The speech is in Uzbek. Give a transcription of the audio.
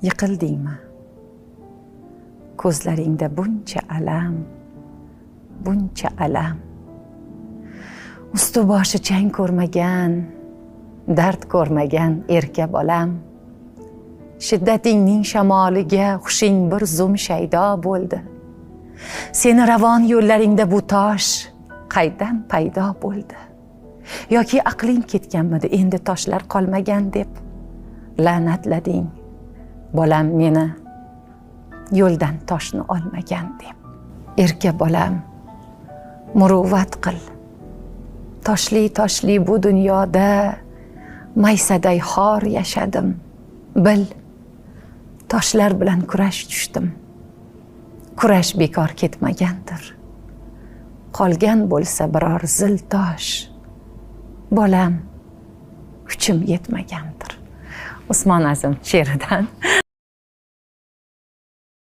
Yiqildingmi? Ko'zlaringda buncha alam, buncha alam. Usti boshi chang ko'rmagan, dard ko'rmagan erka bolam. Shiddatingning shamoliga hushing bir zum shaydo bo'ldi. Seni ravon yo'llaringda bu tosh qaydan paydo bo'ldi? Yoki aqling ketganmidi, endi toshlar qolmagan deb la'natlading bolam meni yo'ldan toshni olmagan deb. Erka bolam, muruvvat qil. Toshli bu dunyoda maysaday xor yashadim. Bil, toshlar bilan kurash tushdim. Kurash bekor ketmagandir. Qolgan bo'lsa biror zil tosh, bolam, kuchim yetmagandir. Usmon Azim she'ridan.